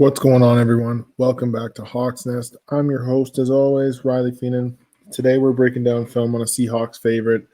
What's going on, everyone? Welcome back to Hawks Nest. I'm your host, as always, Riley Feenan. Today, we're breaking down film on a Seahawks favorite.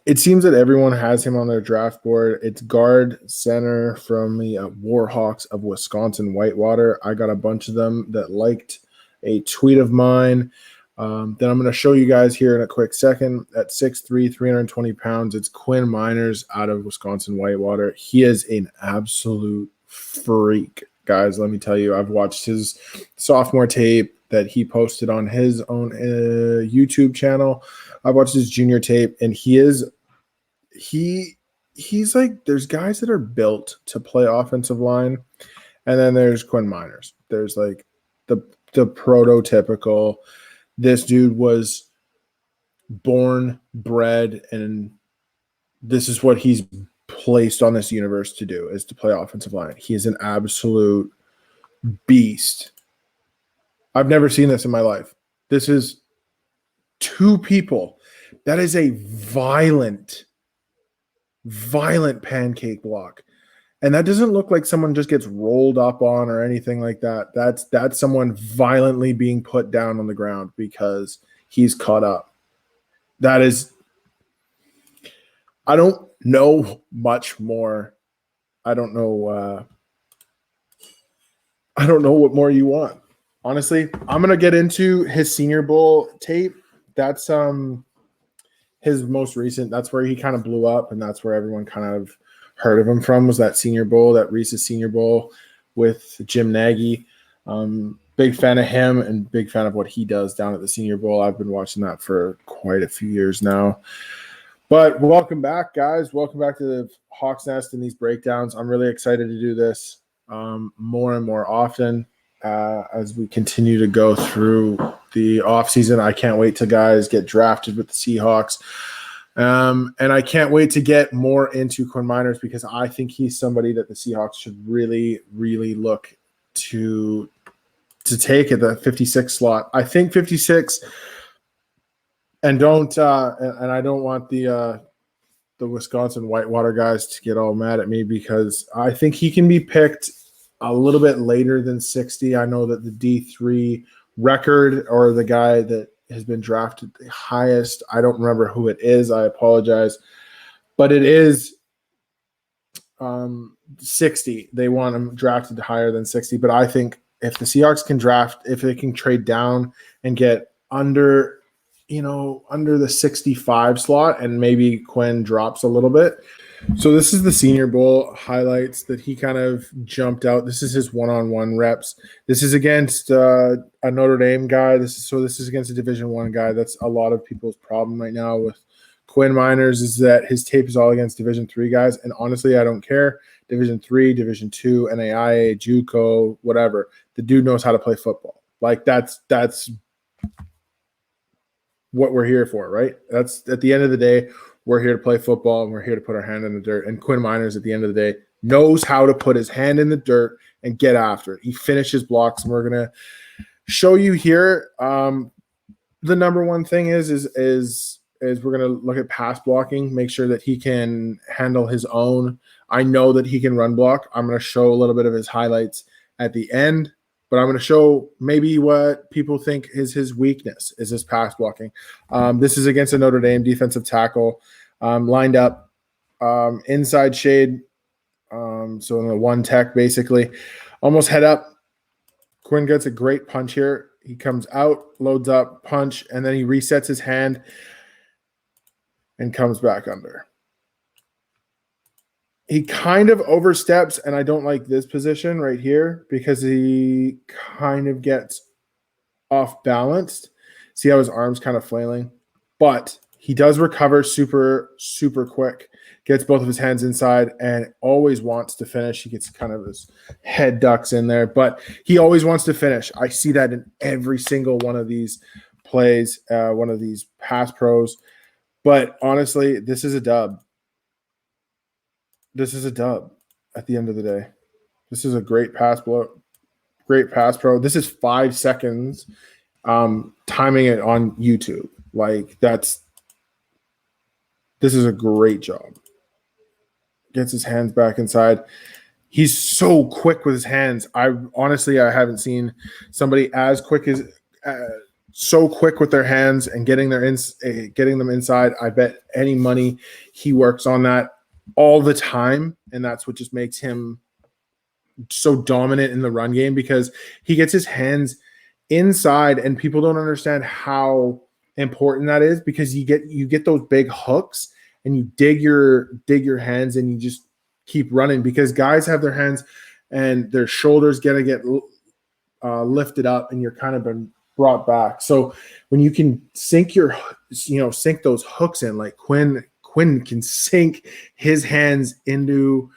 It seems that everyone has him on their draft board. It's guard center from the Warhawks of Wisconsin Whitewater. I got a bunch of them that liked a tweet of mine. Then I'm going to show you guys here in a quick second. At 6'3", 320 pounds, it's Quinn Meinerz out of Wisconsin Whitewater. He is an absolute freak. Guys, let me tell you, I've watched his sophomore tape that he posted on his own YouTube channel. I've watched his junior tape, and he's like, there's guys that are built to play offensive line, and then there's Quinn Meinerz. There's like the prototypical, this dude was born, bred, and this is what he's placed on this universe to do, is to play offensive line. He is an absolute beast. I've never seen this in my life. This is two people. That is a violent pancake block. And that doesn't look like someone just gets rolled up on or anything like that. That's someone violently being put down on the ground because he's caught up. That is, I don't know much more. I don't know what more you want. Honestly, I'm gonna get into his Senior Bowl tape. That's his most recent. That's where he kind of blew up, and that's where everyone kind of heard of him from, was that Senior Bowl, that Reese's Senior Bowl with Jim Nagy. Big fan of him and big fan of what he does down at the Senior Bowl. I've been watching that for quite a few years now. But welcome back, guys. Welcome back to the Hawks Nest and these breakdowns. I'm really excited to do this more and more often as we continue to go through the offseason. I can't wait till guys get drafted with the Seahawks. And I can't wait to get more into Quinn Meinerz because I think he's somebody that the Seahawks should really, really look to take at the 56 slot. I think 56 – and don't and I don't want the Wisconsin Whitewater guys to get all mad at me because I think he can be picked a little bit later than 60. I know that the D3 record, or the guy that has been drafted the highest, I don't remember who it is. I apologize. But it is 60. They want him drafted higher than 60. But I think if the Seahawks can draft, if they can trade down and get under the 65 slot, and maybe Quinn drops a little bit. So this is the Senior Bowl highlights that he kind of jumped out. This is his one-on-one reps. This is against a Notre Dame guy. This is against a Division I guy. That's a lot of people's problem right now with Quinn Meinerz, is that his tape is all against Division III guys. And honestly, I don't care. Division III, Division II, NAIA, JUCO, whatever. The dude knows how to play football. Like that's what we're here for, right? That's, at the end of the day, we're here to play football and we're here to put our hand in the dirt. And Quinn Meinerz, at the end of the day, knows how to put his hand in the dirt and get after it. He finishes blocks, and we're gonna show you here. The number one thing is we're gonna look at pass blocking, make sure that he can handle his own. I know that he can run block. I'm gonna show a little bit of his highlights at the end. But I'm going to show maybe what people think is his weakness, is his pass blocking. This is against a Notre Dame defensive tackle, lined up inside shade. So in the one tech, basically, almost head up. Quinn gets a great punch here. He comes out, loads up, punch, and then he resets his hand and comes back under. He kind of oversteps, and I don't like this position right here because he kind of gets off balanced. See how his arm's kind of flailing? But he does recover super, super quick, gets both of his hands inside, and always wants to finish. He gets kind of his head ducks in there, but he always wants to finish. I see that in every single one of these plays, one of these pass pros. But honestly, this is a dub. This is a dub at the end of the day. This is a great pass pro. This is 5 seconds timing it on YouTube. Like, this is a great job. Gets his hands back inside. He's so quick with his hands. I haven't seen somebody as quick as so quick with their hands and getting them inside. I bet any money he works on that all the time, and that's what just makes him so dominant in the run game, because he gets his hands inside, and people don't understand how important that is, because you get those big hooks and you dig your hands and you just keep running, because guys have their hands and their shoulders gonna get lifted up and you're kind of been brought back. So when you can sink those hooks in, like Quinn can sink his hands into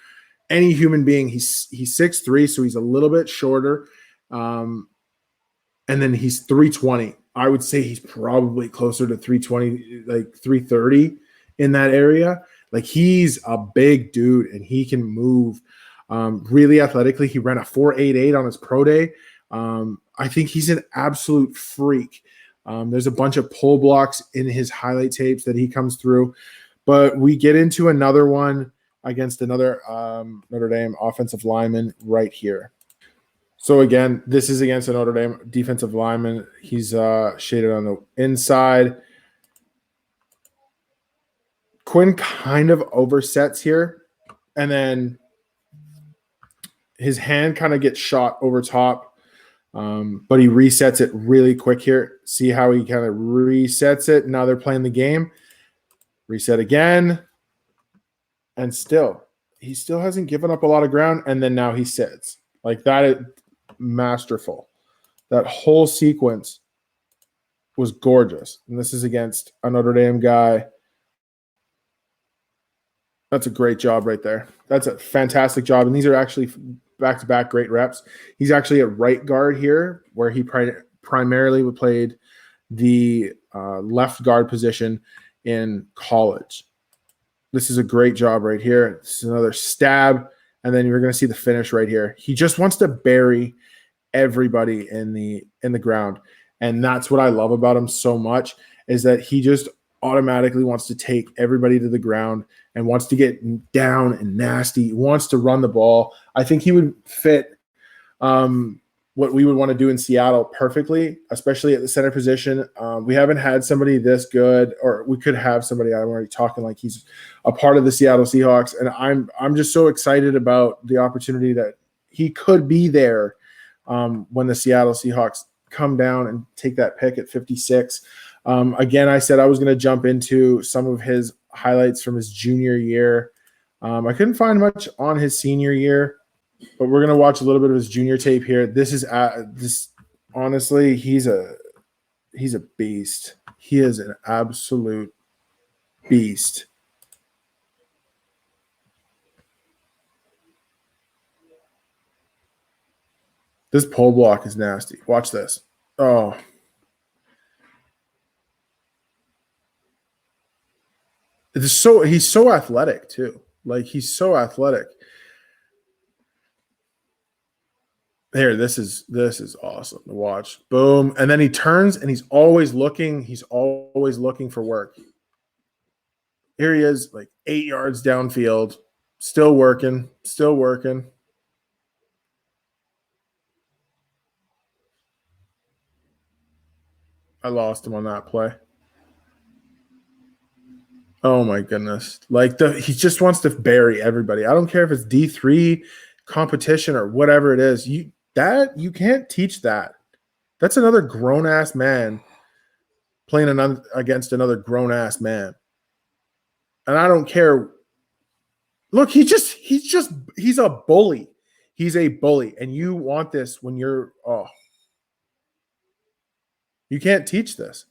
any human being. He's 6'3", so he's a little bit shorter. And then he's 320. I would say he's probably closer to 320, like 330 in that area. Like, he's a big dude and he can move really athletically. He ran a 4.88 on his pro day. I think he's an absolute freak. There's a bunch of pull blocks in his highlight tapes that he comes through. But we get into another one against another Notre Dame offensive lineman right here. So again, this is against a Notre Dame defensive lineman. He's shaded on the inside. Quinn kind of oversets here, and then his hand kind of gets shot over top, but he resets it really quick here. See how he kind of resets it? Now they're playing the game. Reset again, and he still hasn't given up a lot of ground, and then now he sits. Like, that is masterful. That whole sequence was gorgeous, and this is against a Notre Dame guy. That's a great job right there. That's a fantastic job. And these are actually back-to-back great reps. He's actually at right guard here, where he primarily played the left guard position in college. This is a great job right here. This is another stab, and then you're going to see the finish right here. He just wants to bury everybody in the ground, and that's what I love about him so much, is that he just automatically wants to take everybody to the ground and wants to get down and nasty, wants to run the ball. I think he would fit what we would want to do in Seattle perfectly, especially at the center position. We haven't had somebody this good, or we could have somebody. I'm already talking like he's a part of the Seattle Seahawks, and I'm just so excited about the opportunity that he could be there when the Seattle Seahawks come down and take that pick at 56. Again, I said I was going to jump into some of his highlights from his junior year. I couldn't find much on his senior year, but we're going to watch a little bit of his junior tape here. This is honestly, he's a beast. He is an absolute beast. This pull block is nasty. Watch this. Oh. He's so athletic too. Like, he's so athletic. Here, this is awesome to watch. Boom. And then he turns and he's always looking for work. Here he is, like 8 yards downfield, still working. I lost him on that play. Oh my goodness. Like, he just wants to bury everybody. I don't care if it's D3 competition or whatever it is. You can't teach that. That's another grown-ass man playing against another grown-ass man. And I don't care. Look, he's a bully. He's a bully. And you want this when you're you can't teach this.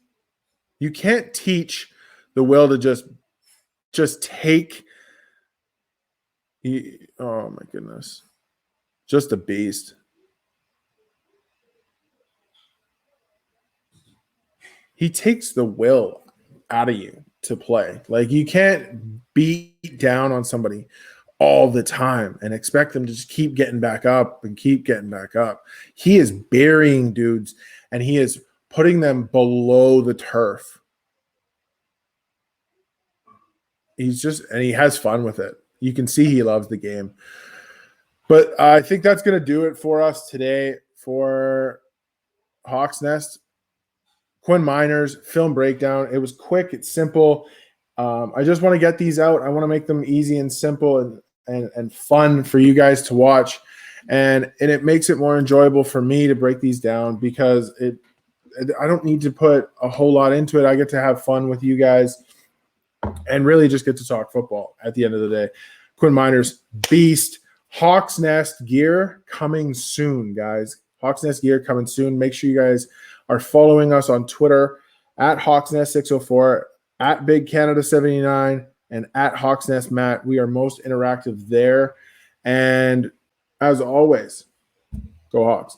You can't teach the will to just take. Oh my goodness. Just a beast. He takes the will out of you to play. Like, you can't beat down on somebody all the time and expect them to just keep getting back up and keep getting back up. He is burying dudes, and he is putting them below the turf. And he has fun with it. You can see he loves the game. But I think that's going to do it for us today for Hawks Nest. Quinn Meinerz film breakdown. It was quick. It's simple. I just want to get these out. I want to make them easy and simple and fun for you guys to watch. And it makes it more enjoyable for me to break these down because I don't need to put a whole lot into it. I get to have fun with you guys and really just get to talk football at the end of the day. Quinn Meinerz, beast. Hawks Nest gear coming soon, guys. Hawks Nest gear coming soon. Make sure you guys are following us on Twitter at HawksNest604, at Big Canada 79, and at Hawks Nest Matt. We are most interactive there. And as always, go Hawks.